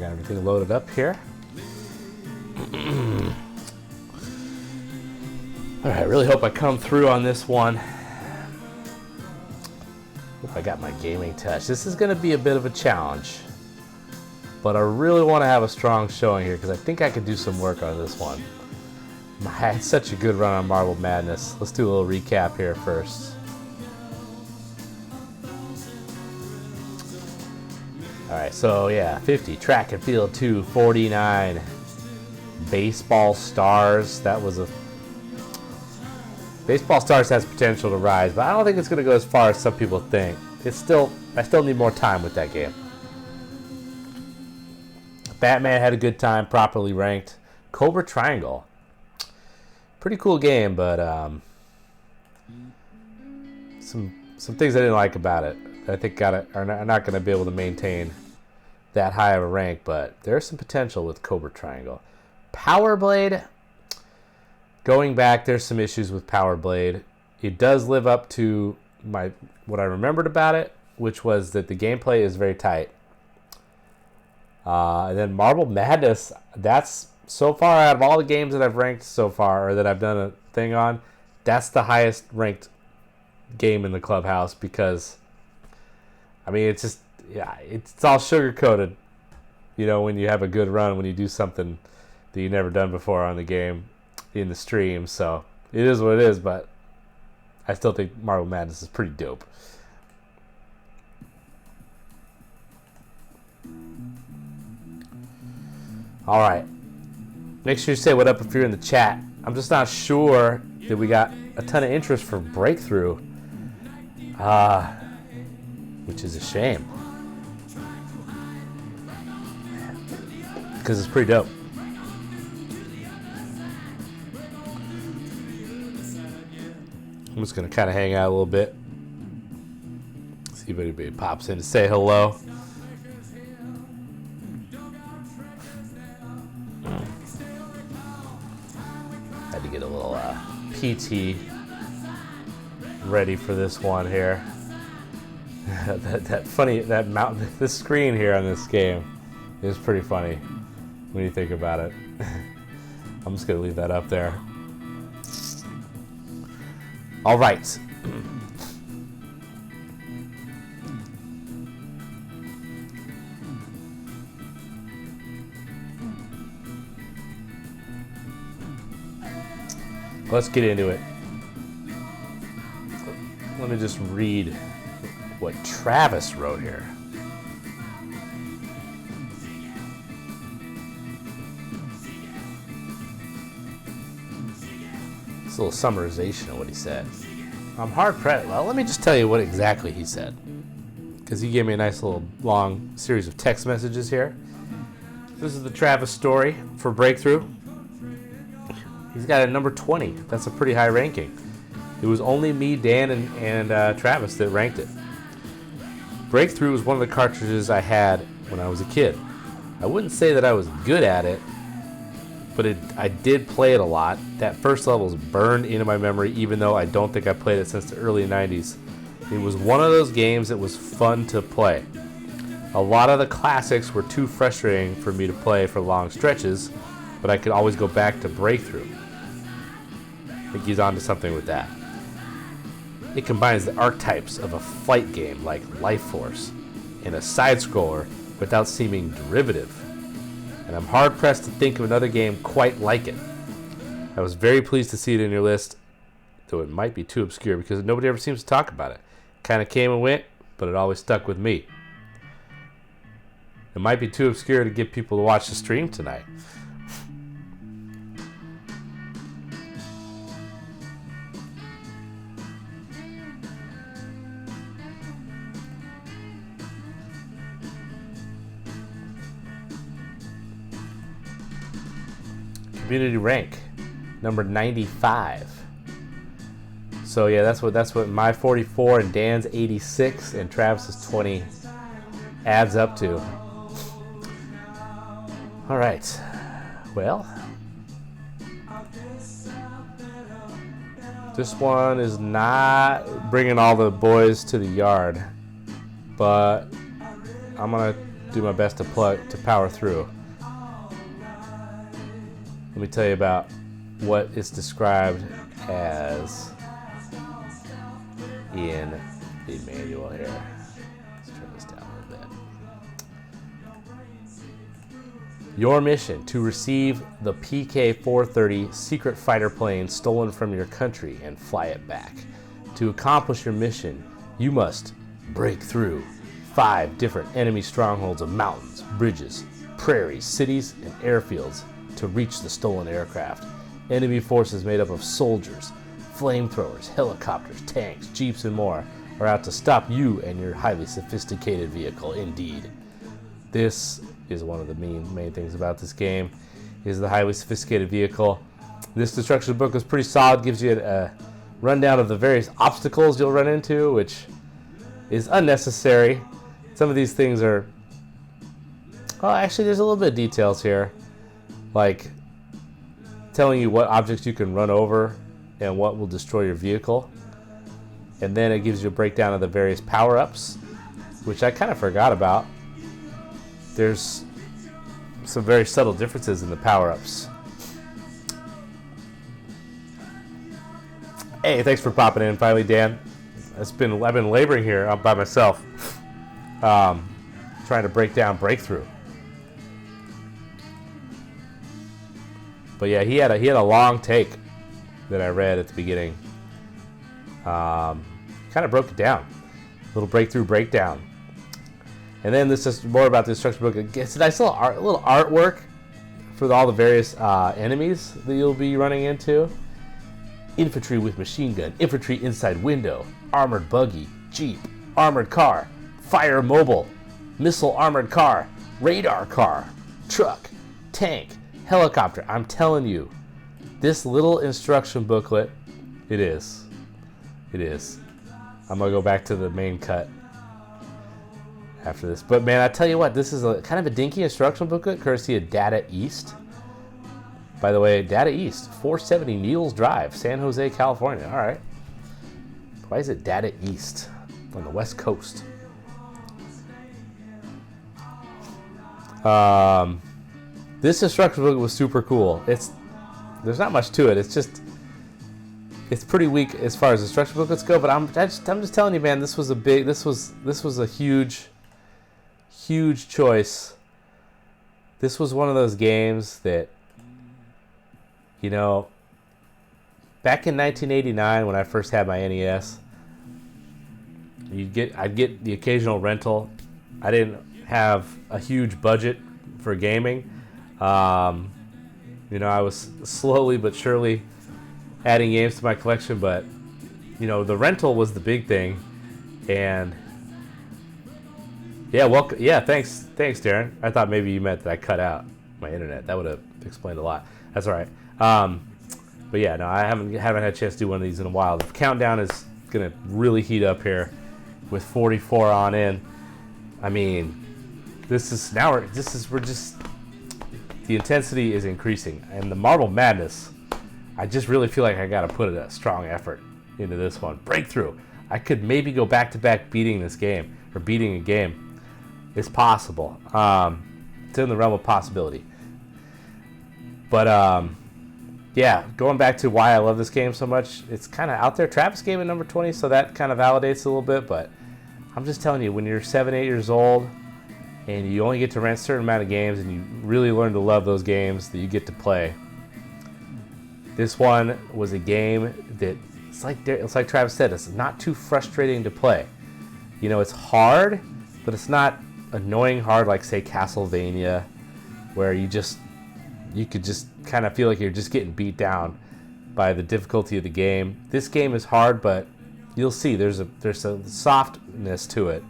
Got everything loaded up here. All right, I really hope I come through on this one. Hope I got my gaming touch. This is going to be a bit of a challenge, but I really want to have a strong showing here because I think I could do some work on this one. I had such a good run on Marble Madness. Let's do a little recap here first. All right, so yeah, 50 track and field 2, 49 baseball stars. That was a baseball stars has potential to rise, but I don't think it's going to go as far as some people think. I still need more time with that game. Batman had a good time, properly ranked. Cobra Triangle, pretty cool game, but some things I didn't like about it. I think are not going to be able to maintain that high of a rank, but there's some potential with Cobra Triangle. Power Blade, going back, there's some issues with Power Blade. It does live up to what I remembered about it, which was that the gameplay is very tight. And then Marble Madness, that's so far out of all the games that I've ranked so far, or that I've done a thing on, that's the highest ranked game in the clubhouse because, I mean, it's just, yeah, it's all sugar coated. You know, when you have a good run, when you do something that you've never done before on the game, in the stream. So it is what it is, but I still think Marble Madness is pretty dope. All right. Make sure you say what up if you're in the chat. I'm just not sure that we got a ton of interest for BreakThru, which is a shame because it's pretty dope. I'm just going to kind of hang out a little bit. See if anybody pops in to say hello. Had to get a little PT ready for this one here. This screen here on this game is pretty funny when you think about it. I'm just going to leave that up there. All right. Let's get into it. Let me just read what Travis wrote here. It's a little summarization of what he said. I'm hard pressed. Well, let me just tell you what exactly he said, because he gave me a nice little long series of text messages here. This is the Travis story for BreakThru. He's got a number 20. That's a pretty high ranking. It was only me, Dan, and Travis that ranked it. BreakThru was one of the cartridges I had when I was a kid. I wouldn't say that I was good at it, but I did play it a lot. That first level is burned into my memory, even though I don't think I played it since the early 90s. It was one of those games that was fun to play. A lot of the classics were too frustrating for me to play for long stretches, but I could always go back to BreakThru. I think he's onto something with that. It combines the archetypes of a fight game like Life Force and a side-scroller without seeming derivative. And I'm hard-pressed to think of another game quite like it. I was very pleased to see it in your list, though it might be too obscure because nobody ever seems to talk about it. Kind of came and went, but it always stuck with me. It might be too obscure to get people to watch the stream tonight. Community rank number 95. So yeah, that's what my 44 and Dan's 86 and Travis's 20 adds up to. All right. Well, this one is not bringing all the boys to the yard, but I'm gonna do my best to power through. Let me tell you about what is described as in the manual here. Let's turn this down a little bit. Your mission: to receive the PK-430 secret fighter plane stolen from your country and fly it back. To accomplish your mission, you must break through 5 different enemy strongholds of mountains, bridges, prairies, cities, and airfields to reach the stolen aircraft. Enemy forces made up of soldiers, flamethrowers, helicopters, tanks, jeeps, and more are out to stop you and your highly sophisticated vehicle. Indeed. This is one of the main things about this game, is the highly sophisticated vehicle. This instruction book is pretty solid, gives you a rundown of the various obstacles you'll run into, which is unnecessary. Some of these things are... Oh, actually, there's a little bit of details here, like telling you what objects you can run over and what will destroy your vehicle. And then it gives you a breakdown of the various power-ups, which I kind of forgot about. There's some very subtle differences in the power-ups. Hey, thanks for popping in finally, Dan. I've been laboring here by myself, trying to break down BreakThru. But yeah, he had a long take that I read at the beginning. Kind of broke it down, a little BreakThru breakdown. And then this is more about the instruction book. It's a nice little artwork for all the various enemies that you'll be running into. Infantry with machine gun, infantry inside window, armored buggy, jeep, armored car, fire mobile, missile armored car, radar car, truck, tank, helicopter. I'm telling you, this little instruction booklet, it is. I'm gonna go back to the main cut after this. But man, I tell you what, this is kind of a dinky instruction booklet, courtesy of Data East. By the way, Data East, 470 Needles Drive, San Jose, California. All right. Why is it Data East on the West Coast? This instruction book was super cool. There's not much to it. It's pretty weak as far as instruction booklets go. But I'm just telling you, man, this was a huge choice. This was one of those games that, you know, back in 1989 when I first had my NES, I'd get the occasional rental. I didn't have a huge budget for gaming. You know, I was slowly but surely adding games to my collection, but you know, the rental was the big thing. And yeah, thanks Darren. I thought maybe you meant that I cut out my internet. That would have explained a lot. That's all right. But yeah, no, I haven't had a chance to do one of these in a while. The countdown is gonna really heat up here with 44 on in. I mean, we're just the intensity is increasing, and the Marble Madness, I just really feel like I got to put a strong effort into this one. BreakThru. I could maybe go back-to-back beating a game. It's possible. It's in the realm of possibility. But yeah, going back to why I love this game so much, it's kind of out there. Travis gave it number 20, so that kind of validates it a little bit. But I'm just telling you, when you're 7, 8 years old, and you only get to rent a certain amount of games, and you really learn to love those games that you get to play. This one was a game that, it's like Travis said, it's not too frustrating to play. You know, it's hard, but it's not annoying hard like, say, Castlevania, where you could just kind of feel like you're just getting beat down by the difficulty of the game. This game is hard, but you'll see there's a softness to it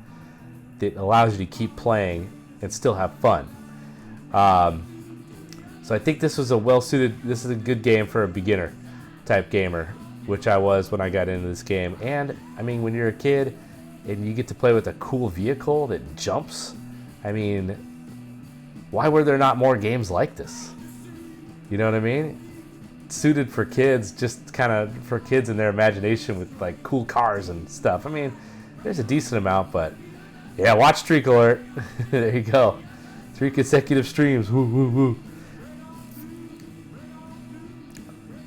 that allows you to keep playing and still have fun. So I think this is a good game for a beginner type gamer, which I was when I got into this game. And I mean, when you're a kid and you get to play with a cool vehicle that jumps, I mean, why were there not more games like this? You know what I mean? Suited for kids, just kind of for kids and their imagination with like cool cars and stuff. I mean, there's a decent amount, but Yeah, watch streak alert. There you go. 3 consecutive streams. Woo, woo, woo.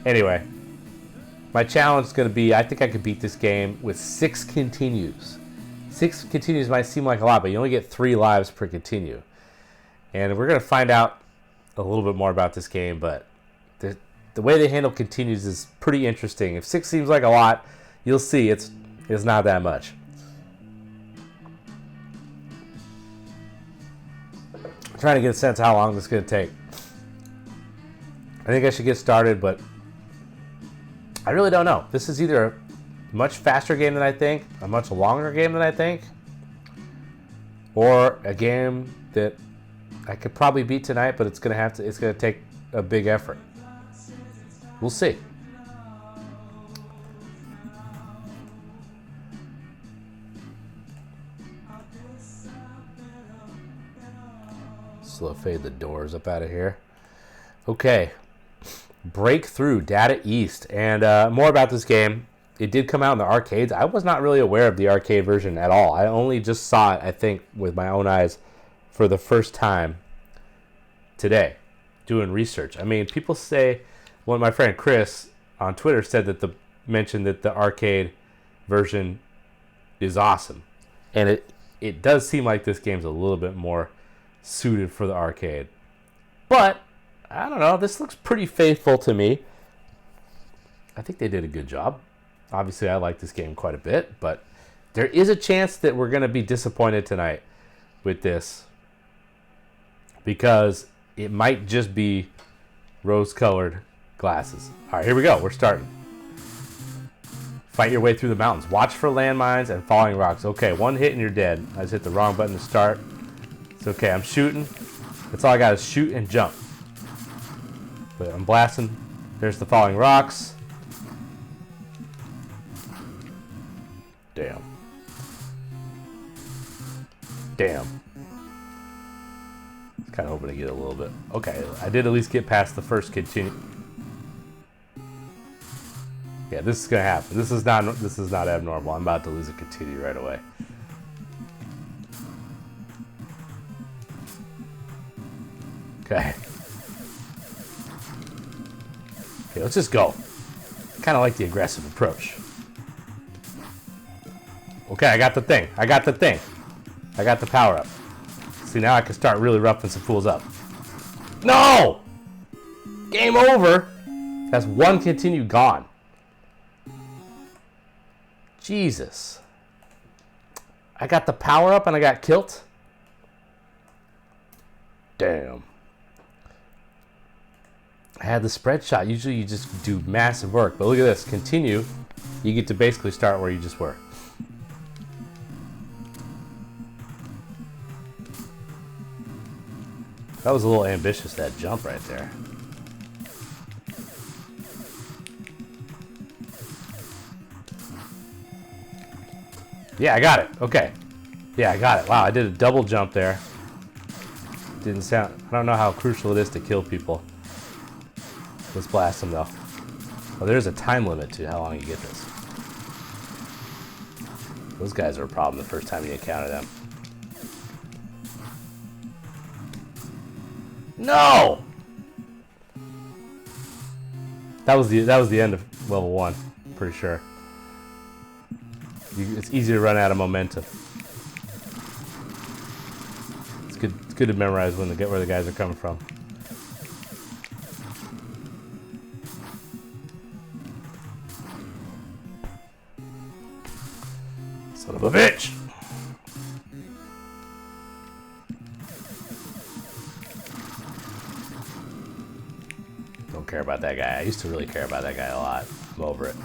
Anyway, my challenge is going to be, I think I could beat this game with 6 continues. 6 continues might seem like a lot, but you only get 3 lives per continue. And we're going to find out a little bit more about this game, but the way they handle continues is pretty interesting. If 6 seems like a lot, you'll see it's not that much. I'm trying to get a sense of how long this is going to take. I think I should get started, but I really don't know. This is either a much faster game than I think, a much longer game than I think, or a game that I could probably beat tonight, but it's gonna take a big effort. We'll see. Slow fade the doors up out of here. Okay. BreakThru, Data East. And more about this game. It did come out in the arcades. I was not really aware of the arcade version at all. I only just saw it, I think, with my own eyes for the first time today, doing research. I mean, people say, well, my friend Chris on Twitter mentioned that the arcade version is awesome. And it does seem like this game's a little bit more suited for the arcade. But I don't know. This looks pretty faithful to me. I think they did a good job. Obviously, I like this game quite a bit, but there is a chance that we're going to be disappointed tonight with this because it might just be rose-colored glasses. All right, here we go. We're starting. Fight your way through the mountains. Watch for landmines and falling rocks. Okay, 1 hit and you're dead. I just hit the wrong button to start. It's okay. I'm shooting. That's all I got is shoot and jump. But I'm blasting. There's the falling rocks. Damn. Damn. Kind of hoping to get a little bit. Okay, I did at least get past the first continue. Yeah, this is gonna happen. This is not abnormal. I'm about to lose a continue right away. Okay. Okay, let's just go. Kind of like the aggressive approach. Okay, I got the thing. I got the power up. See, now I can start really roughing some fools up. No! Game over! That's 1 continue gone. Jesus. I got the power up and I got killed? Damn. I had the spread shot. Usually you just do massive work. But look at this. Continue. You get to basically start where you just were. That was a little ambitious, that jump right there. Yeah, I got it. Okay. Yeah, I got it. Wow, I did a double jump there. Didn't sound... I don't know how crucial it is to kill people. Let's blast them, though. Oh, there's a time limit to how long you get this. Those guys are a problem the first time you encounter them. No! That was the end of level 1, pretty sure. It's easy to run out of momentum. It's good to memorize where the guys are coming from. Son of a bitch! Don't care about that guy. I used to really care about that guy a lot. I'm over it.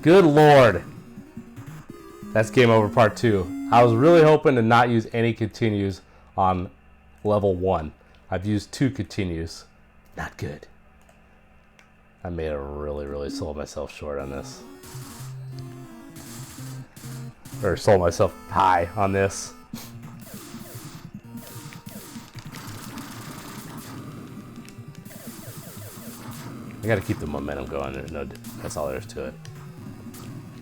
Good Lord. That's game over part 2. I was really hoping to not use any continues on level 1. I've used 2 continues. Not good. I made a really sold myself short on this. Or sold myself high on this. I gotta keep the momentum going. No, that's all there is to it.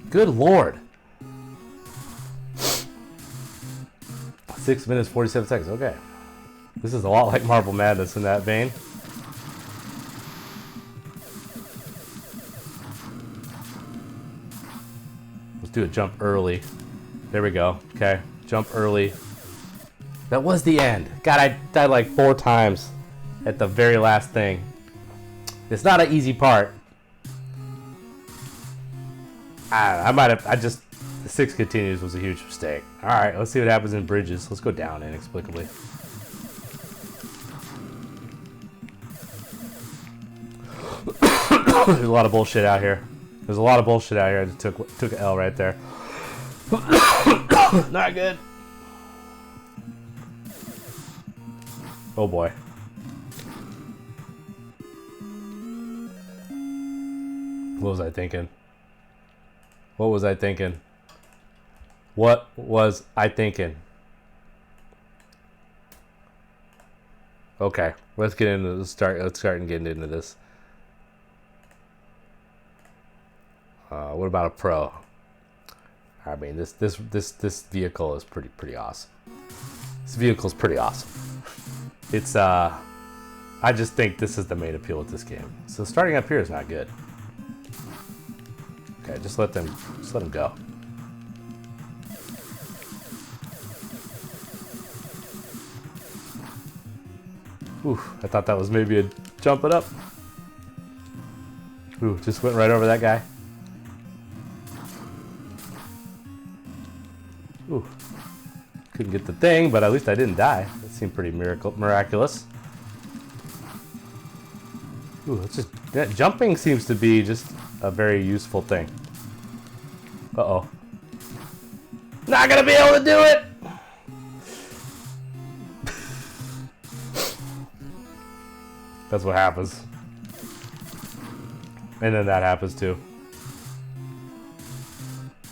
Good Lord. 6 minutes, 47 seconds. Okay. This is a lot like Marble Madness in that vein. Let's do a jump early. There we go. Okay. Jump early. That was the end. God, I died like 4 times at the very last thing. It's not an easy part. The 6 continues was a huge mistake. Alright, let's see what happens in bridges. Let's go down inexplicably. There's a lot of bullshit out here. There's a lot of bullshit out here. I just took an L right there. Not good. Oh boy. What was I thinking? What was I thinking? What was I thinking? Okay, let's get into this. Let's start and get into this. What about a pro? I mean, this vehicle is pretty awesome. This vehicle is pretty awesome. It's I just think this is the main appeal with this game. So starting up here is not good. Okay, just let them go. Ooh, I thought that was maybe a jump it up. Ooh, just went right over that guy. Ooh, couldn't get the thing, but at least I didn't die. That seemed pretty miraculous. Ooh, it's just that jumping seems to be just a very useful thing. Uh-oh. Not gonna be able to do it! That's what happens. And then that happens too.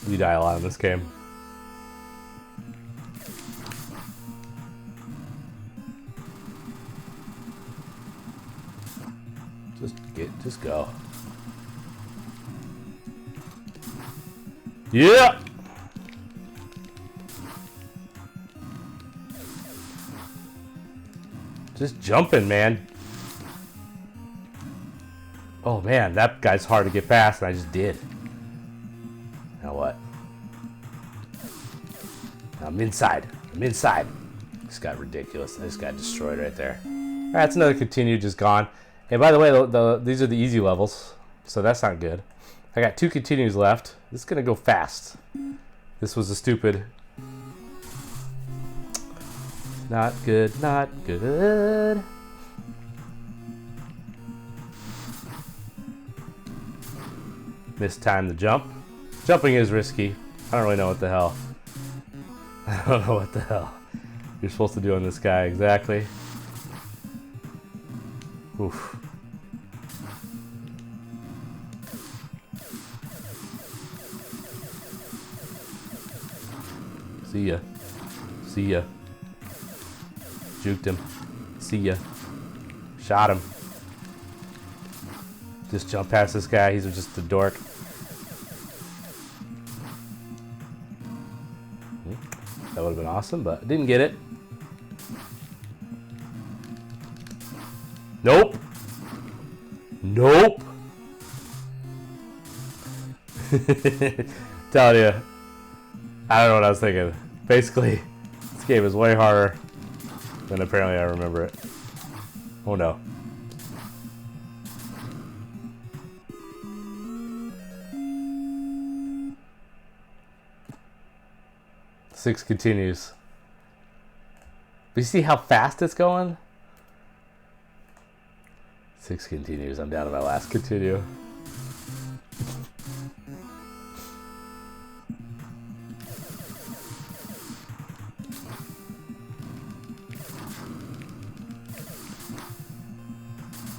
You die a lot in this game. Just go. Yeah! Just jumping, man. Oh man, that guy's hard to get past, and I just did. Now what? I'm inside. I'm inside. This got ridiculous. I just got destroyed right there. Alright, that's another continue just gone. And by the way, these are the easy levels, so that's not good. I got 2 continues left. This is gonna go fast. This was a stupid. Not good, not good. Mistime the jump. Jumping is risky. I don't really know what the hell. I don't know what the hell you're supposed to do on this guy exactly. Oof. See ya. See ya. Juked him. See ya. Shot him. Just jump past this guy. He's just a dork. That would have been awesome, but didn't get it. Nope. Nope. Telling you. I don't know what I was thinking. Basically, this game is way harder than apparently I remember it. Oh no. Six continues. But you see how fast it's going? 6 continues. I'm down to my last continue.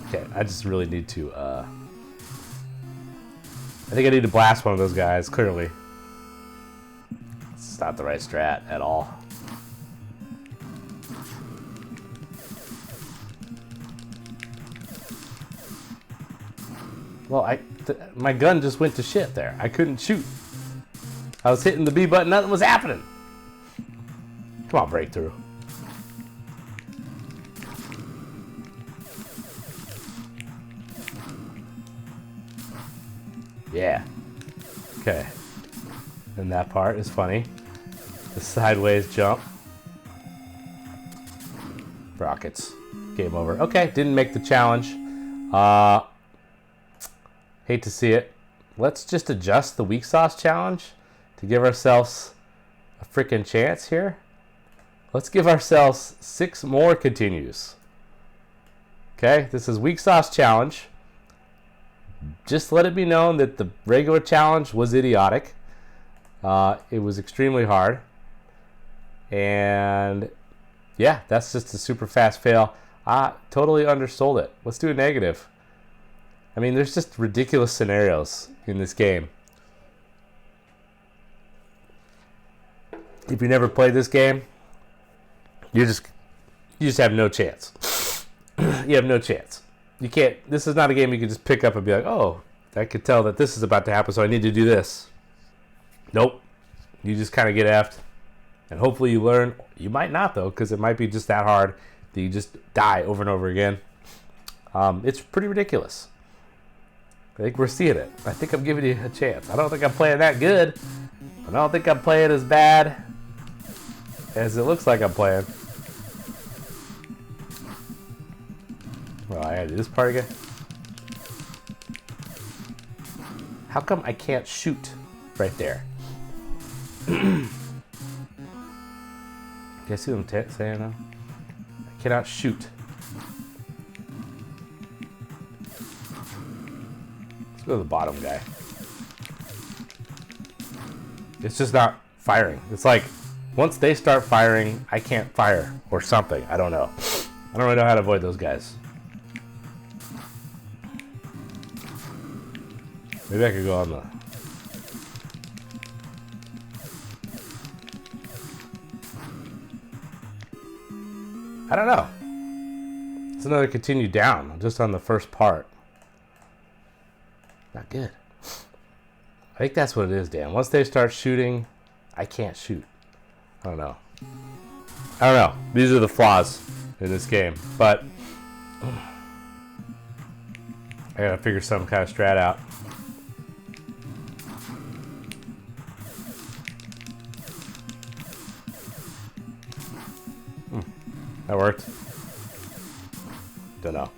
Okay, I just really need to, I think I need to blast one of those guys, clearly. It's not the right strat at all. Well, my gun just went to shit there. I couldn't shoot. I was hitting the B button, nothing was happening. Come on, BreakThru. Yeah. Okay. And that part is funny. The sideways jump. Rockets. Game over. Okay, didn't make the challenge. Hate to see it. Let's just adjust the weak sauce challenge to give ourselves a freaking chance here. Let's give ourselves 6 more continues. Okay, this is weak sauce challenge. Just let it be known that the regular challenge was idiotic. It was extremely hard. And yeah, that's just a super fast fail. I totally undersold it. Let's do a negative. I mean, there's just ridiculous scenarios in this game. If you never played this game, you just have no chance. You have no chance. You can't. This is not a game you can just pick up and be like, oh, I could tell that this is about to happen, so I need to do this. Nope. You just kind of get effed, and hopefully you learn. You might not, though, because it might be just that hard that you just die over and over again. It's pretty ridiculous. I think we're seeing it. I think I'm giving you a chance. I don't think I'm playing that good. I don't think I'm playing as bad as it looks like I'm playing. Well, I gotta do this part again. How come I can't shoot right there? You guys see what I'm saying now? I cannot shoot. Let's go to the bottom guy. It's just not firing. It's like, once they start firing, I can't fire or something. I don't know. I don't really know how to avoid those guys. Maybe I could go on the... I don't know. It's another continue down, just on the first part. Not good. I think that's what it is, Dan. Once they start shooting, I can't shoot. I don't know. I don't know. These are the flaws in this game. But I gotta figure some kind of strat out. That worked. Don't know.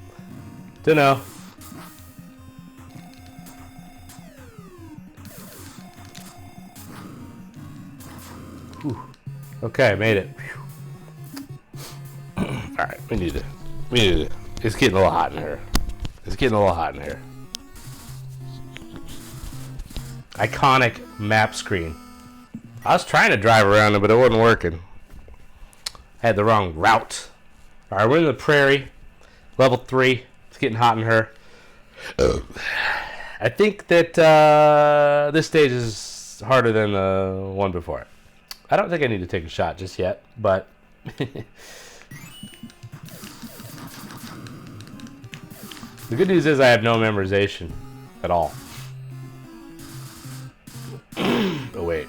Don't know. Whew. Okay, made it. All right, we need to. It's getting a little hot in here. It's getting a little hot in here. Iconic map screen. I was trying to drive around it, but it wasn't working. I had the wrong route. All right, we're in the prairie, level 3. It's getting hot in her. I think that this stage is harder than the one before it. I don't think I need to take a shot just yet, but the good news is I have no memorization at all. Oh, wait.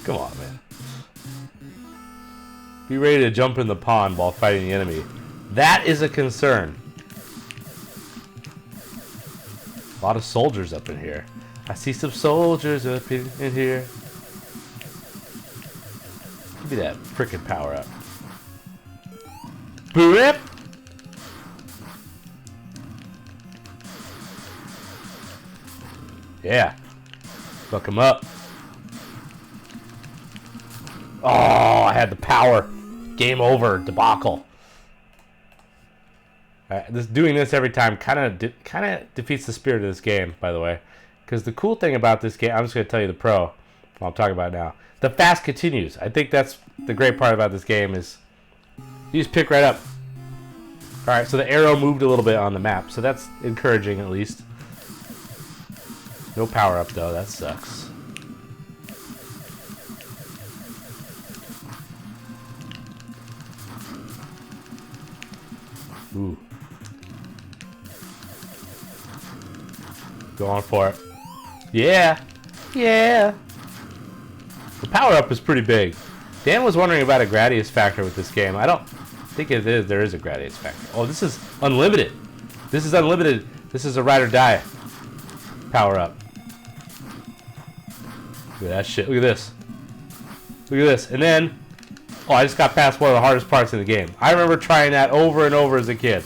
Come on, man. Be ready to jump in the pond while fighting the enemy. That is a concern. A lot of soldiers up in here. I see some soldiers up in here. Give me that frickin' power up. Boop! Yeah. Fuck him up. Oh, I had the power. Game over. Debacle. Doing this every time kind of defeats the spirit of this game, by the way. Because the cool thing about this game, I'm just going to tell you the pro while I'm talking about it now. The fast continues. I think that's the great part about this game is you just pick right up. All right, so the arrow moved a little bit on the map, so that's encouraging at least. No power up though, that sucks. Ooh. Going for it. Yeah. Yeah. The power-up is pretty big. Dan was wondering about a Gradius factor with this game. I don't think it is. There is a Gradius factor. Oh, this is unlimited. This is unlimited. This is a ride or die power-up. Look at that shit. Look at this. Look at this. And then, oh, I just got past one of the hardest parts in the game. I remember trying that over and over as a kid.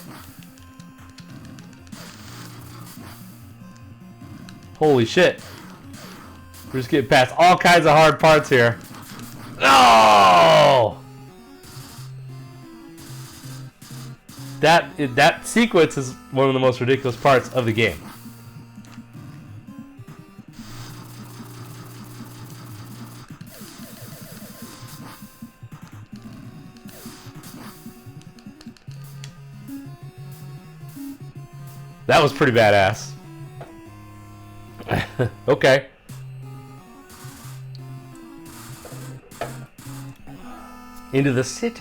Holy shit. We're just getting past all kinds of hard parts here. No! That sequence is one of the most ridiculous parts of the game. That was pretty badass. Okay. Into the city.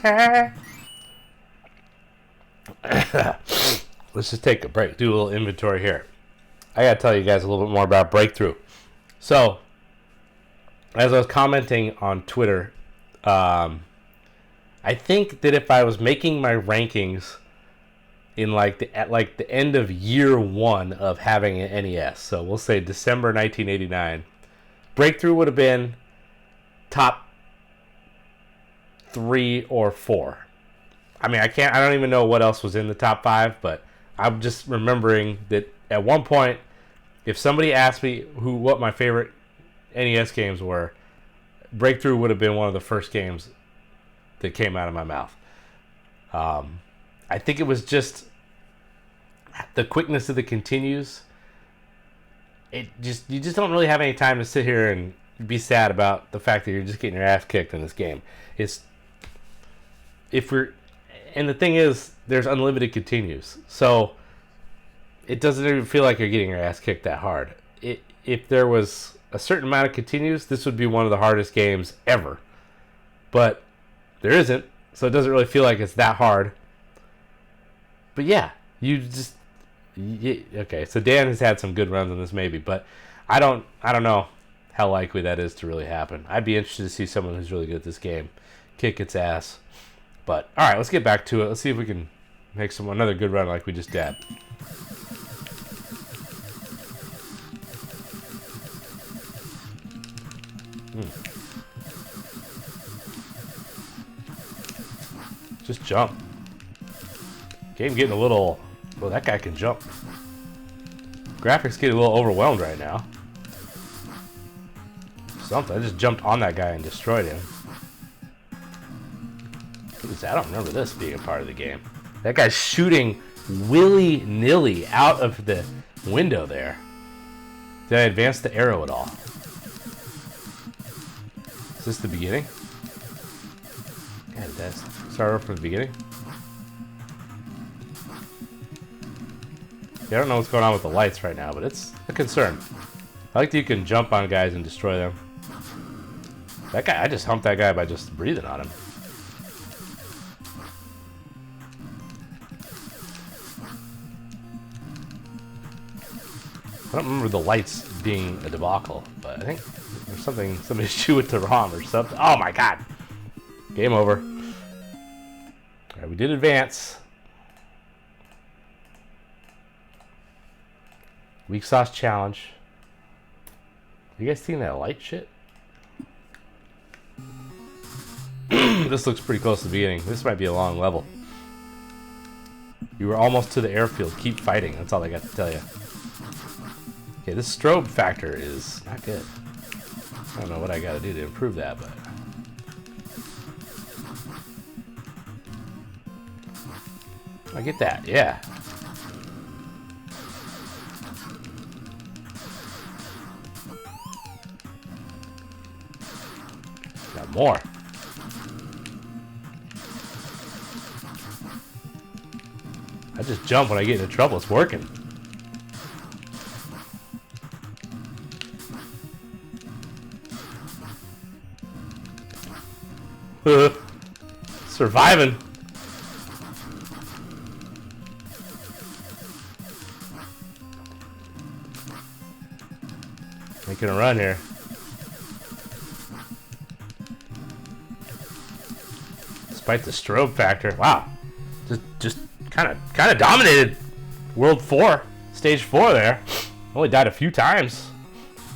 Let's just take a break. Do a little inventory here. I gotta tell you guys a little bit more about BreakThru. So, as I was commenting on Twitter, I think that if I was making my rankings in at the end of year 1 of having an NES, so we'll say December 1989, BreakThru would have been top 3 or 4. I mean, I don't even know what else was in the top 5, but I'm just remembering that at one point, if somebody asked me what my favorite NES games were, BreakThru would have been one of the first games that came out of my mouth. I think it was just the quickness of the continues. You just don't really have any time to sit here and be sad about the fact that you're just getting your ass kicked in this game. And the thing is, there's unlimited continues, so it doesn't even feel like you're getting your ass kicked that hard. If there was a certain amount of continues, this would be one of the hardest games ever. But there isn't, so it doesn't really feel like it's that hard. But yeah, okay. So Dan has had some good runs on this, maybe, but I don't know how likely that is to really happen. I'd be interested to see someone who's really good at this game kick its ass. But all right, let's get back to it. Let's see if we can make another good run like we just did. Just jump. Game getting a little... Well, that guy can jump. Graphics getting a little overwhelmed right now. Something. I just jumped on that guy and destroyed him. What is that? I don't remember this being a part of the game. That guy's shooting willy-nilly out of the window there. Did I advance the arrow at all? Is this the beginning? Yeah, did that start over from the beginning? Yeah, I don't know what's going on with the lights right now, but it's a concern. I like that you can jump on guys and destroy them. That guy, I just humped that guy by just breathing on him. I don't remember the lights being a debacle, but I think there's somebody shoot it to ROM or something. Oh my god! Game over. Alright, we did advance. Weak sauce challenge. You guys seen that light shit? This looks pretty close to the beginning. This might be a long level. You were almost to the airfield. Keep fighting. That's all I got to tell you. Okay, this strobe factor is not good. I don't know what I got to do to improve that, but... I get that, yeah. Got more. I just jump when I get into trouble. It's working. Surviving. Making a run here. Despite the strobe factor, wow, just kind of dominated World 4, Stage 4 there. Only died a few times.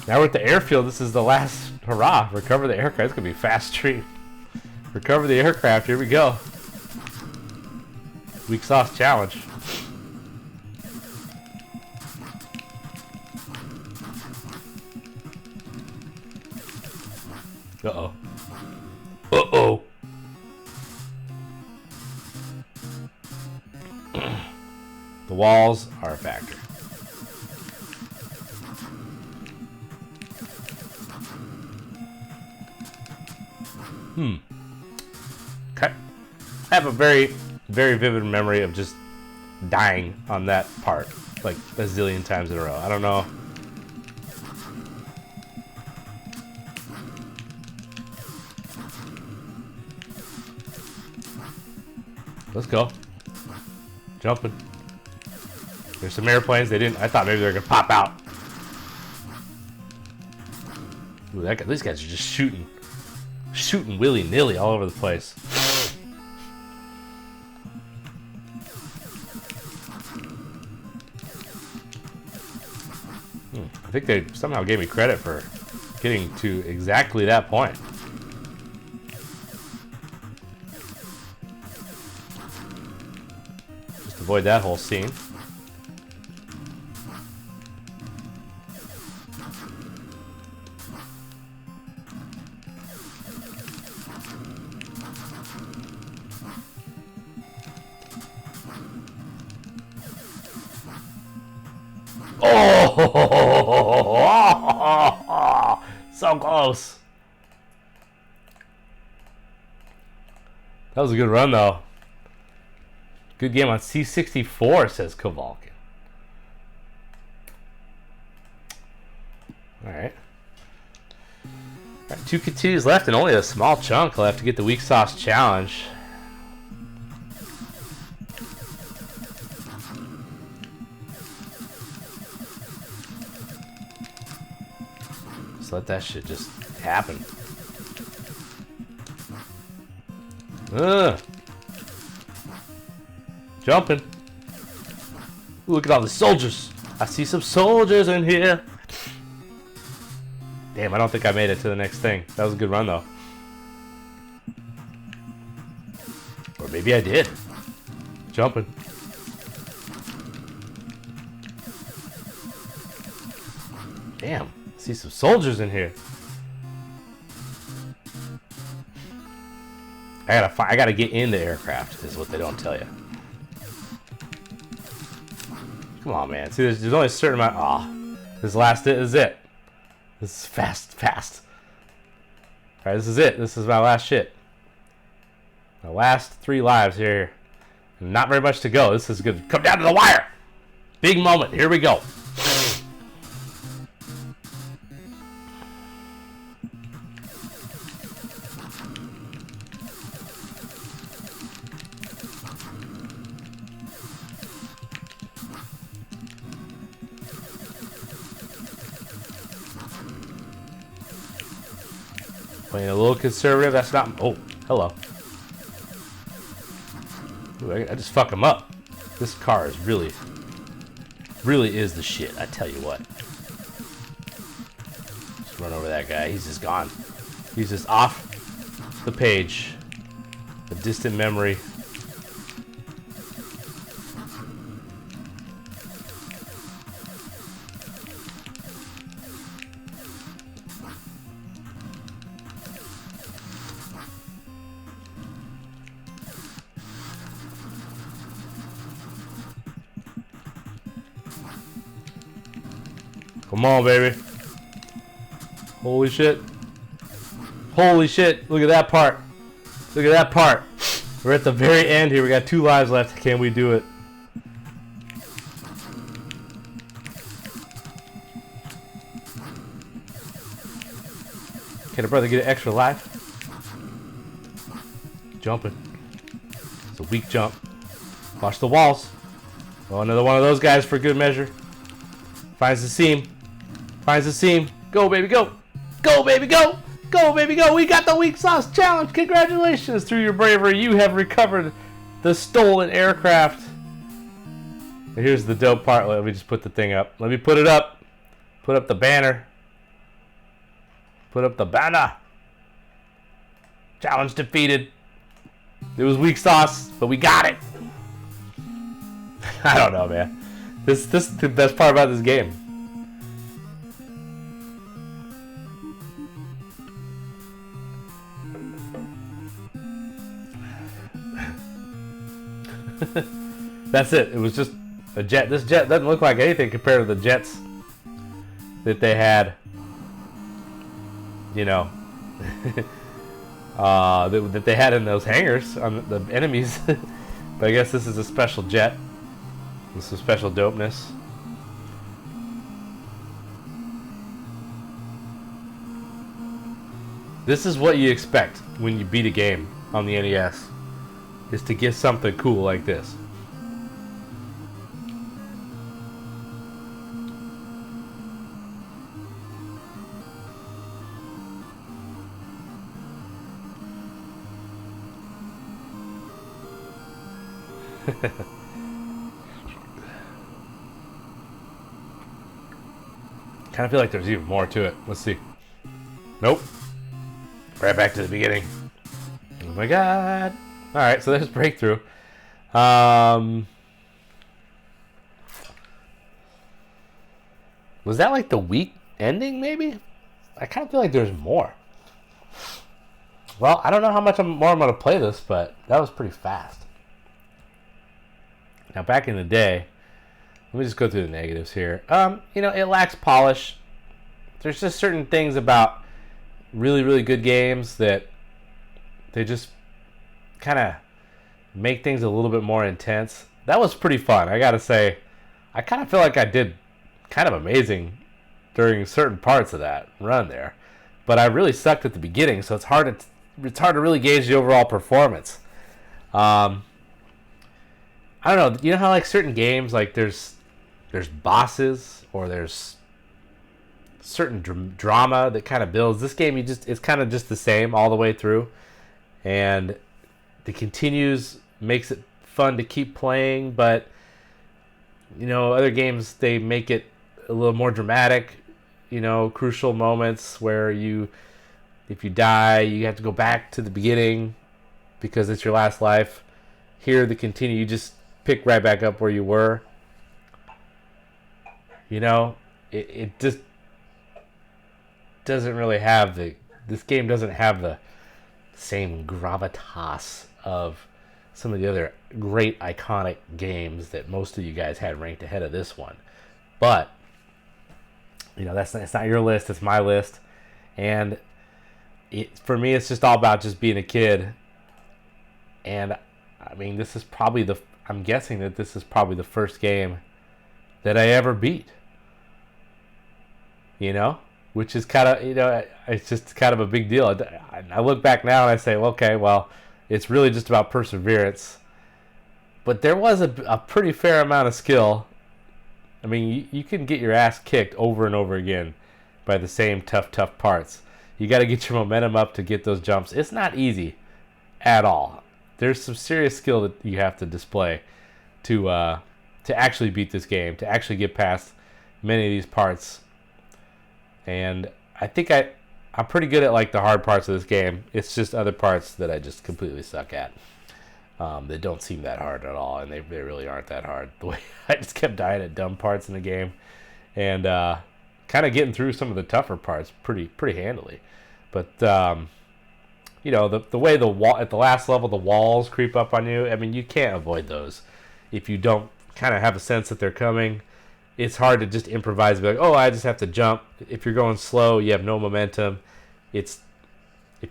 Now we're at the airfield. This is the last hurrah. Recover the aircraft. It's gonna be a fast stream. Recover the aircraft. Here we go. Weak sauce challenge. Uh-oh. Uh-oh. The walls are a factor. Okay. I have a very, very vivid memory of just dying on that part like a zillion times in a row. I don't know. Let's go. Jumping. There's some airplanes. They didn't. I thought maybe they were gonna pop out. Ooh, these guys are just shooting willy-nilly all over the place. I think they somehow gave me credit for getting to exactly that point. Just avoid that whole scene. Oh, so close. That was a good run, though. Good game on C64, says Kovalkin. Alright. Alright, 2 continues left and only a small chunk left to get the weak sauce challenge. Let that shit just happen. Jumping. Ooh, look at all the soldiers. I see some soldiers in here. Damn, I don't think I made it to the next thing. That was a good run, though. Or maybe I did. Jumping. Damn. See some soldiers in here. I gotta get in the aircraft, is what they don't tell you. Come on, man. See, there's only a certain amount. This last is it. This is fast. Alright, this is it. This is my last shit. My last 3 lives here. Not very much to go. This is good. Come down to the wire. Big moment. Here we go. Playing a little conservative. That's not. Oh, hello. Ooh, I just fuck him up. This car is really is the shit. I tell you what. Just run over that guy. He's just gone. He's just off the page. A distant memory. Come on, baby. Holy shit. Holy shit. Look at that part. Look at that part. We're at the very end here. We got 2 lives left. Can we do it? Can a brother get an extra life? Jumping. It's a weak jump. Watch the walls. Oh, another one of those guys for good measure. Finds the seam. Finds the seam. Go, baby, go. Go, baby, go. Go, baby, go. We got the weak sauce challenge. Congratulations. Through your bravery, you have recovered the stolen aircraft. And here's the dope part. Let me just put the thing up. Let me put it up. Put up the banner. Put up the banner. Challenge defeated. It was weak sauce, but we got it. I don't know, man. This is the best part about this game. That's it. It was just a jet. This jet doesn't look like anything compared to the jets that they had, you know, that they had in those hangars on the enemies. But I guess this is a special jet. This is special dopeness. This is what you expect when you beat a game on the NES, is to get something cool like this. Kind of feel like there's even more to it. Let's see. Nope. Right back to the beginning. Oh my god. Alright, so there's BreakThru. Was that like the weak ending, maybe? I kind of feel like there's more. Well, I don't know how much more I'm going to play this, but that was pretty fast. Now, back in the day, let me just go through the negatives here. You know, it lacks polish. There's just certain things about really, really good games that they just kind of make things a little bit more intense. That was pretty fun. I got to say, I kind of feel like I did kind of amazing during certain parts of that run there. But I really sucked at the beginning, so it's hard to really gauge the overall performance. I don't know. You know how like certain games, like there's bosses or there's certain drama that kind of builds. This game, it's kind of just the same all the way through, and the continues makes it fun to keep playing. But you know, other games, they make it a little more dramatic. You know, crucial moments where if you die, you have to go back to the beginning because it's your last life. Here, the continue, you just pick right back up where you were. You know, it just doesn't really have this game doesn't have the same gravitas of some of the other great iconic games that most of you guys had ranked ahead of this one. But, you know, it's not your list, it's my list. And for me, it's just all about just being a kid. And I mean, I'm guessing that this is probably the first game that I ever beat. You know? Which is kind of, you know, it's just kind of a big deal. I look back now and I say, okay, well, it's really just about perseverance. But there was a pretty fair amount of skill. I mean, you can get your ass kicked over and over again by the same tough parts. You got to get your momentum up to get those jumps. It's not easy at all. There's some serious skill that you have to display to actually beat this game, to actually get past many of these parts. And I think I'm pretty good at like the hard parts of this game. It's just other parts that I just completely suck at. They don't seem that hard at all, and they really aren't that hard. The way I just kept dying at dumb parts in the game, and kind of getting through some of the tougher parts pretty handily. But you know, the way at the last level the walls creep up on you. I mean, you can't avoid those if you don't kind of have a sense that they're coming. It's hard to just improvise and be like, oh, I just have to jump. If you're going slow, you have no momentum. If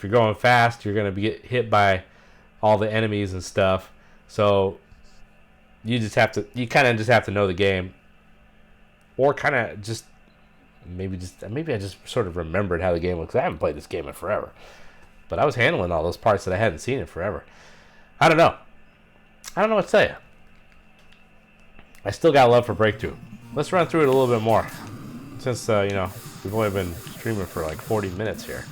you're going fast, you're going to get hit by all the enemies and stuff. So you kind of just have to know the game, or kind of just maybe I just sort of remembered how the game looks. I haven't played this game in forever, but I was handling all those parts that I hadn't seen in forever. I don't know what to tell you. I still got love for BreakThru. Let's run through it a little bit more. since you know, we've only been streaming for like 40 minutes here.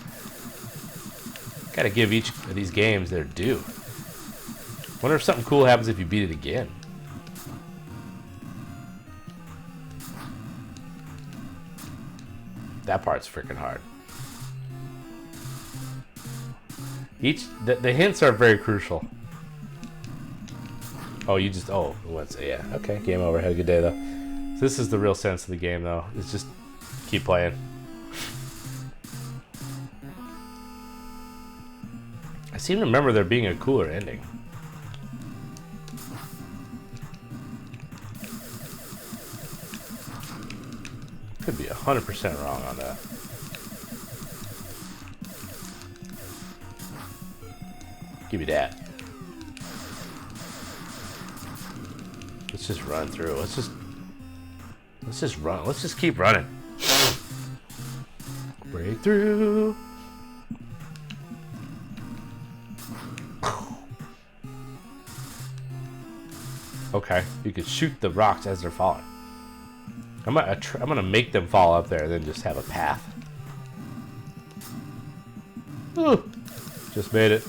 Gotta give each of these games their due. Wonder if something cool happens if you beat it again. That part's freaking hard. The hints are very crucial. Oh, you just, oh, what's it? Yeah, okay, game over. Had a good day though. So this is the real sense of the game though. It's just keep playing. I seem to remember there being a cooler ending. Could be 100% wrong on that. Give me that. Let's just run through. Let's just run. Let's just keep running. Breakthrough. Okay, you could shoot the rocks as they're falling. I'm gonna make them fall up there and then just have a path. Ooh, just made it.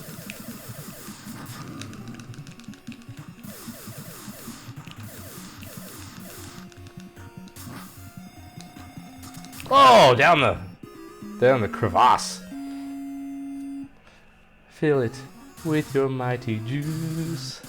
Oh, down the crevasse. Fill it with your mighty juice.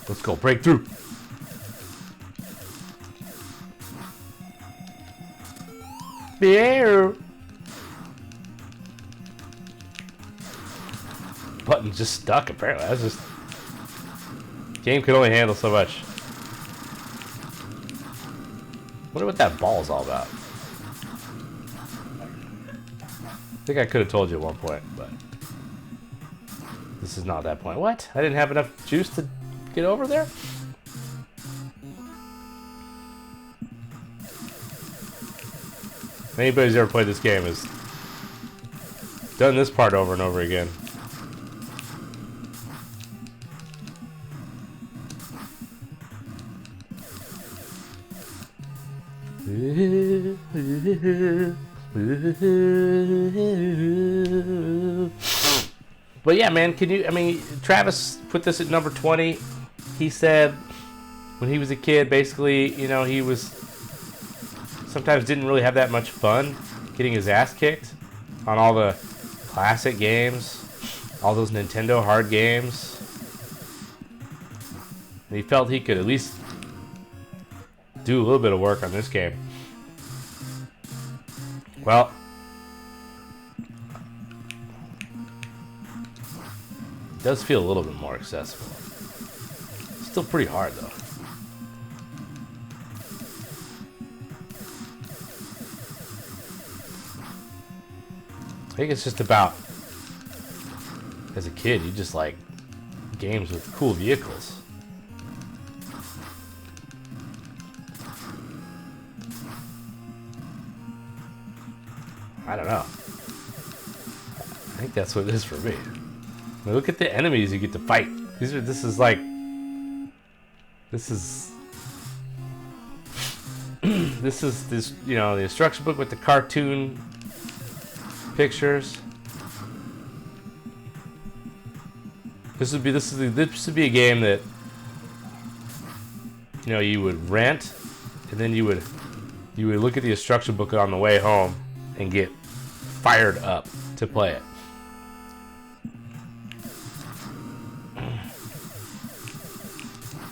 Let's go, breakthrough. Yeah. Button just stuck apparently. That's just game could only handle so much. Wonder what that ball is all about. I think I could have told you at one point, but this is not that point. What? I didn't have enough juice to get over there? If anybody's ever played this game has done this part over and over again. But yeah, man, I mean, Travis put this at number 20. He said when he was a kid, basically, you know, he was sometimes didn't really have that much fun getting his ass kicked on all the classic games, all those Nintendo hard games. And he felt he could at least do a little bit of work on this game. Well, it does feel a little bit more accessible. Still pretty hard though. I think it's just about, as a kid, you just like games with cool vehicles. I don't know. I think that's what it is for me. I mean, look at the enemies you get to fight. This is you know, the instruction book with the cartoon pictures. This would be a game that, you know, you would rent, and then you would look at the instruction book on the way home and get fired up to play it.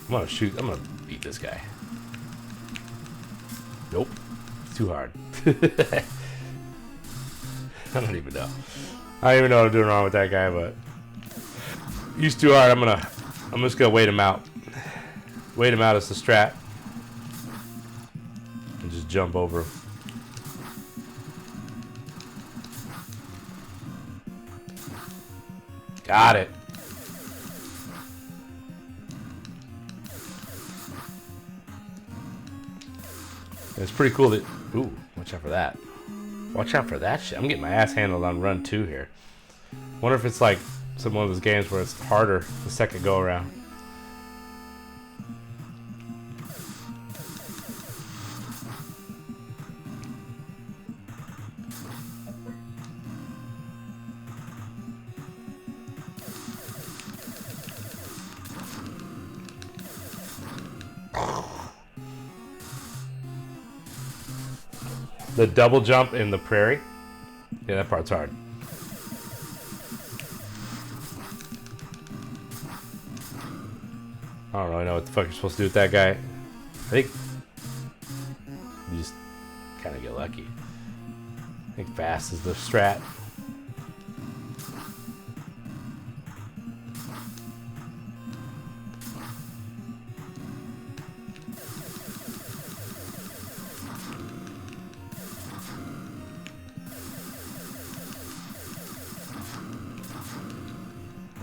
I'm gonna beat this guy. Nope, it's too hard. I don't even know. I don't even know what I'm doing wrong with that guy, but he's too hard. I'm just gonna wait him out. Wait him out as the strat. And just jump over him. Got it. It's pretty cool that, ooh, watch out for that. Watch out for that shit. I'm getting my ass handled on run 2 here. Wonder if it's like some one of those games where it's harder the second go around. The double jump in the prairie. Yeah, that part's hard. I don't really know what the fuck you're supposed to do with that guy. I think you just kind of get lucky. I think fast is the strat.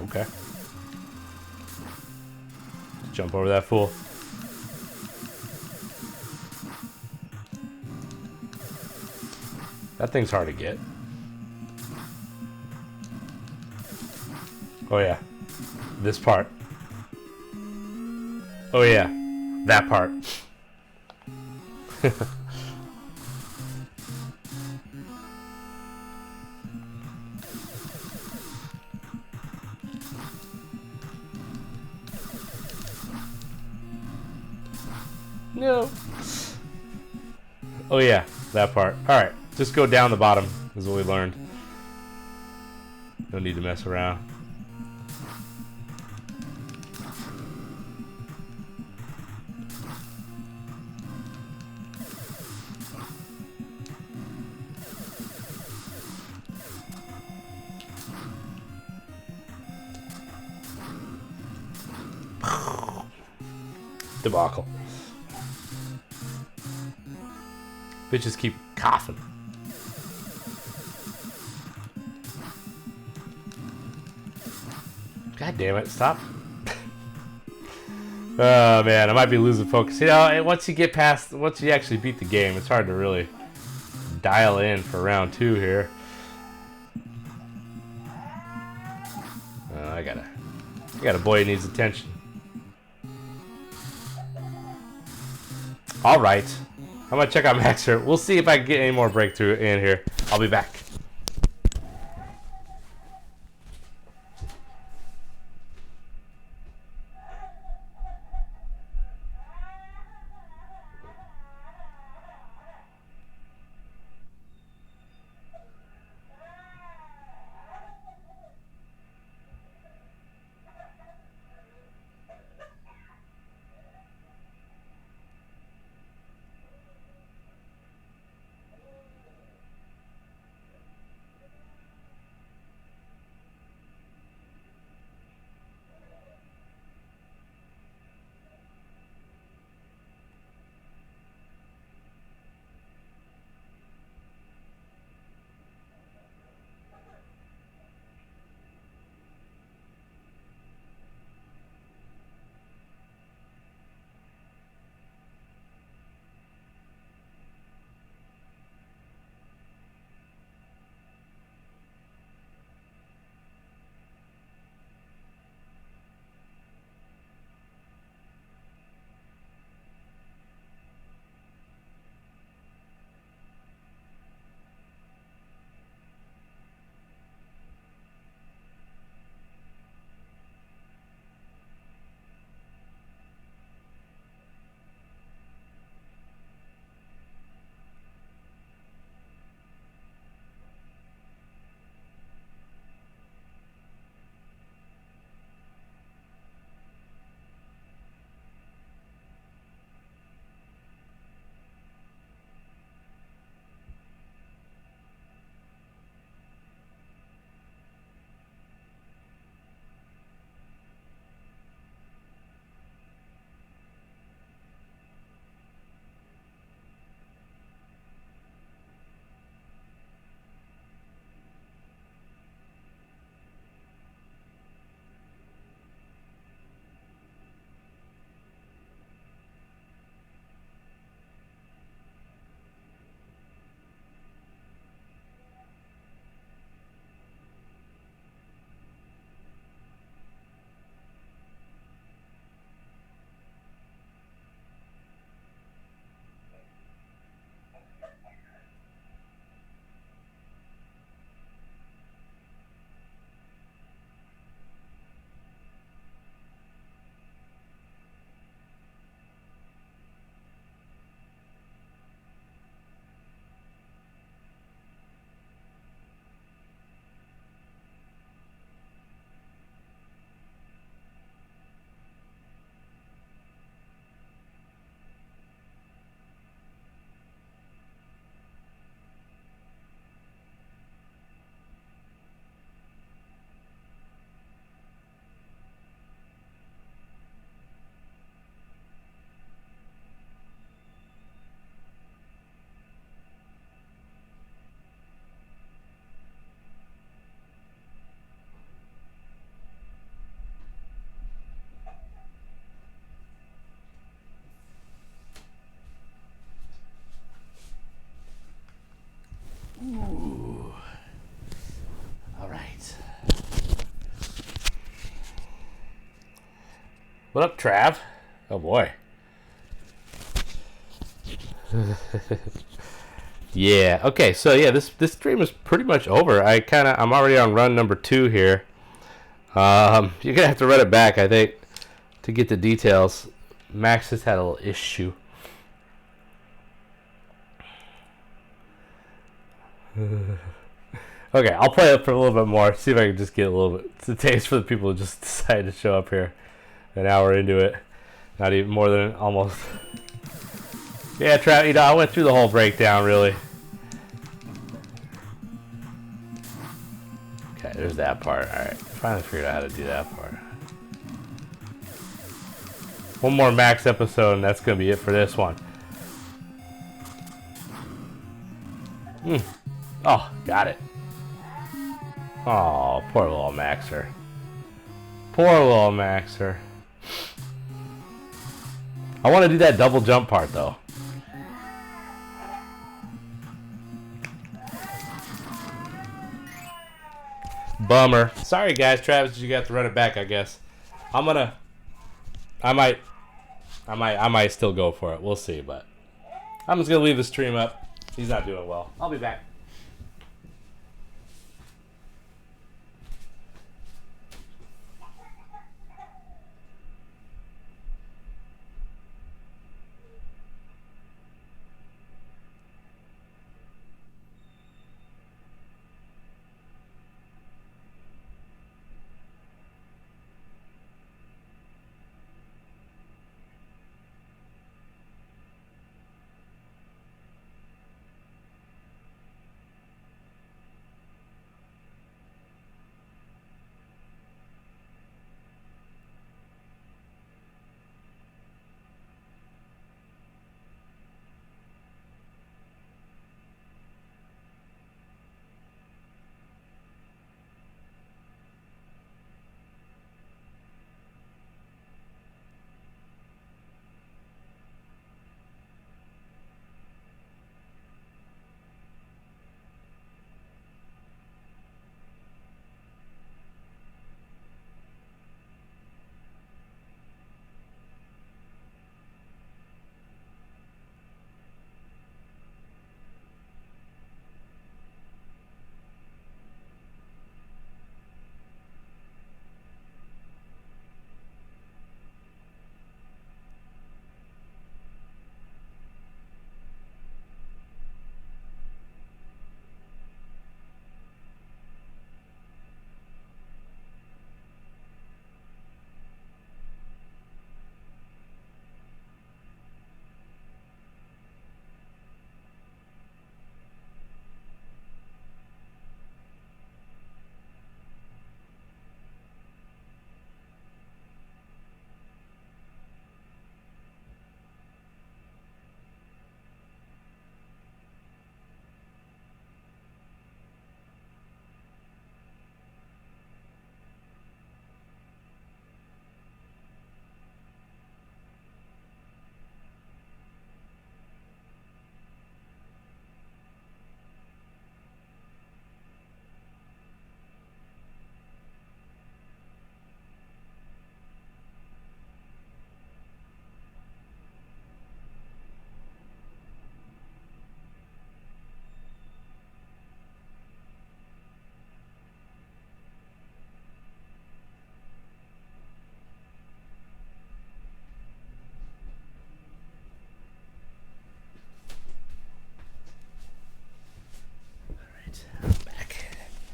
Okay. Jump over that fool. That thing's hard to get. Oh yeah. This part. Oh yeah. That part. No. Oh yeah, that part. Alright, just go down the bottom is what we learned. No need to mess around. Debacle. Bitches keep coughing. God damn it, stop. Oh man, I might be losing focus. You know, once you actually beat the game, it's hard to really dial in for round 2 here. I got a boy who needs attention. Alright. I'm gonna check out Maxer. We'll see if I can get any more breakthrough in here. I'll be back. What up, Trav? Oh boy. Yeah. Okay. So yeah, this stream is pretty much over. I'm already on run number 2 here. You're gonna have to run it back, I think, to get the details. Max has had a little issue. Okay, I'll play it for a little bit more. See if I can just get a little bit to taste for the people who just decided to show up here an hour into it. Not even more than almost. Yeah, Trav, you know, I went through the whole breakdown, really. Okay, there's that part. Alright, finally figured out how to do that part. One more Max episode, and that's going to be it for this one. Oh, got it. Oh, poor little Maxer. Poor little Maxer. I want to do that double jump part, though. Bummer. Sorry, guys. Travis, you got to run it back, I guess. I might still go for it. We'll see, but I'm just going to leave the stream up. He's not doing well. I'll be back.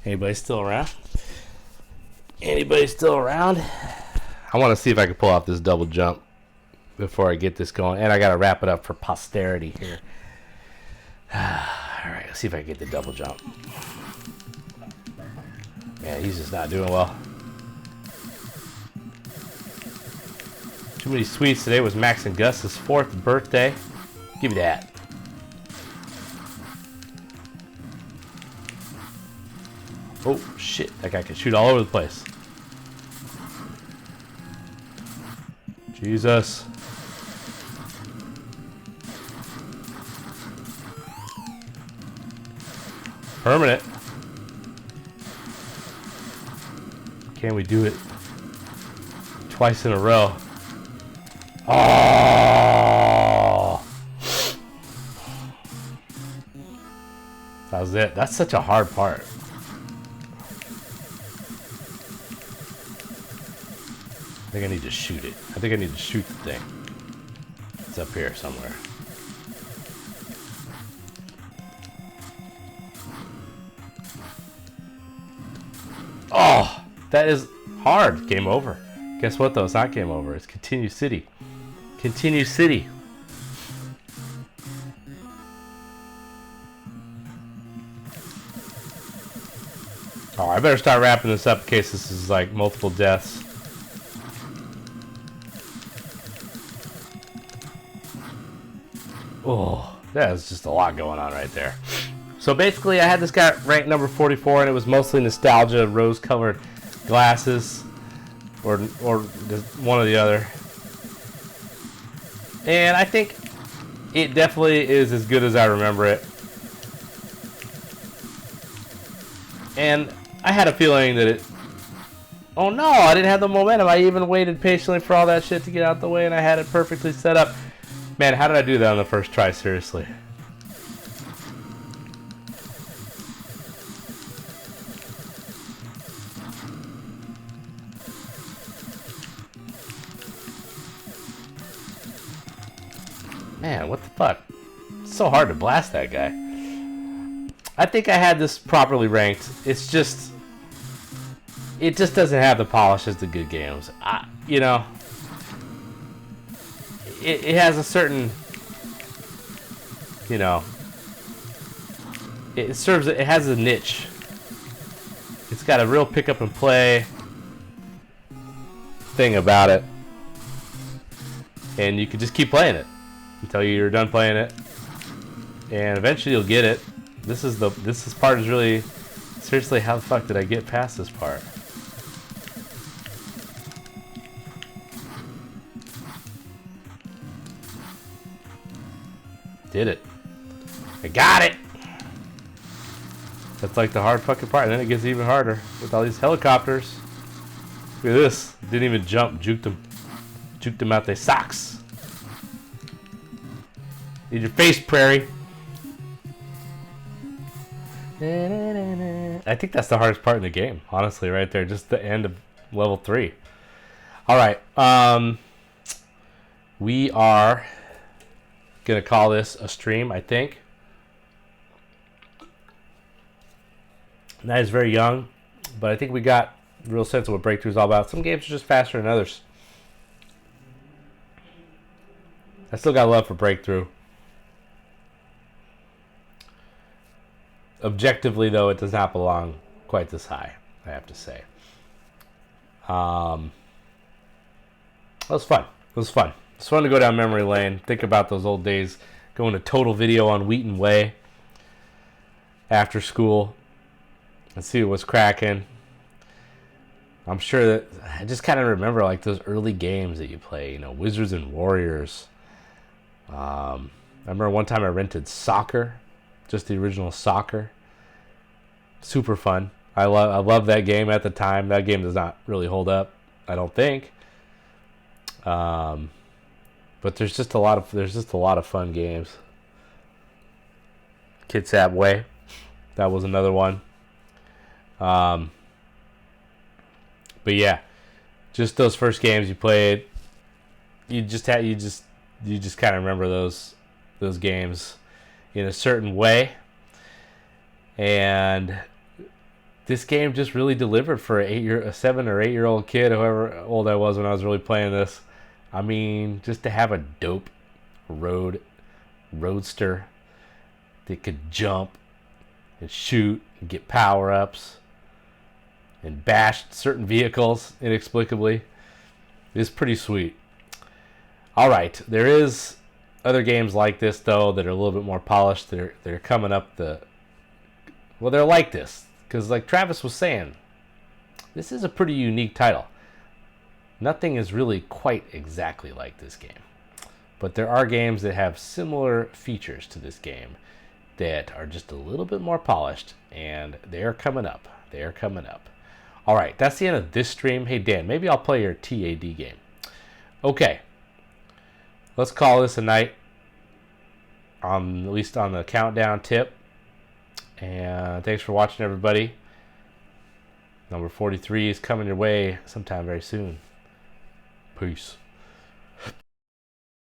Anybody still around? Anybody still around? I want to see if I can pull off this double jump before I get this going. And I got to wrap it up for posterity here. Alright, let's see if I can get the double jump. Man, he's just not doing well. Too many sweets. Today was Max and Gus's 4th birthday. Give me that. Oh, shit. That guy can shoot all over the place. Jesus. Permanent. Can we do it twice in a row? Oh! That was it. That's such a hard part. I think I need to shoot it. I think I need to shoot the thing. It's up here somewhere. Oh! That is hard. Game over. Guess what though? It's not game over. It's Continue City. Continue City. Oh, I better start wrapping this up in case this is like multiple deaths. Oh, that's just a lot going on right there. So basically, I had this guy ranked number 44, and it was mostly nostalgia, rose-colored glasses, or one or the other. And I think it definitely is as good as I remember it. And I had a feeling that it... Oh no, I didn't have the momentum. I even waited patiently for all that shit to get out the way, and I had it perfectly set up. Man, how did I do that on the first try, seriously? Man, what the fuck? It's so hard to blast that guy. I think I had this properly ranked. It's just... It just doesn't have the polish as the good games. You know... It has a certain... You know... It serves... It has a niche. It's got a real pick up and play... thing about it. And you can just keep playing it. Until you're done playing it. And eventually you'll get it. This part is really... Seriously, how the fuck did I get past this part? Did it. I got it! That's like the hard fucking part. And then it gets even harder. With all these helicopters. Look at this. Didn't even jump. Juked them. Juked them out their socks. Need your face, Prairie. I think that's the hardest part in the game, honestly, right there. Just the end of level 3. Alright, we are gonna call this a stream, I think. And that is very young, but I think we got a real sense of what BreakThru is all about. Some games are just faster than others. I still got love for BreakThru. Objectively, though, it does not belong quite this high, I have to say. That was fun. It was fun. It's fun to go down memory lane, think about those old days, going to Total Video on Wheaton Way after school and see what was cracking. I'm sure that I just kind of remember like those early games that you play, you know, Wizards and Warriors. I remember one time I rented Soccer. Just the original Soccer. Super fun. I love that game at the time. That game does not really hold up, I don't think. But there's just a lot of fun games. Kitsap Way. That was another one. But yeah, just those first games you played, you just kind of remember those games in a certain way, and this game just really delivered for a 7 or 8 year old kid, however old I was when I was really playing this. I mean, just to have a dope roadster that could jump and shoot and get power ups and bash certain vehicles inexplicably is pretty sweet. All right, there is other games like this, though, that are a little bit more polished. They're coming up well, they're like this. Because like Travis was saying, this is a pretty unique title. Nothing is really quite exactly like this game. But there are games that have similar features to this game that are just a little bit more polished. And they're coming up. They're coming up. All right, that's the end of this stream. Hey, Dan, maybe I'll play your TAD game. Okay. let's call this a night. At least on the countdown tip. And thanks for watching, everybody. Number 43 is coming your way sometime very soon. Peace.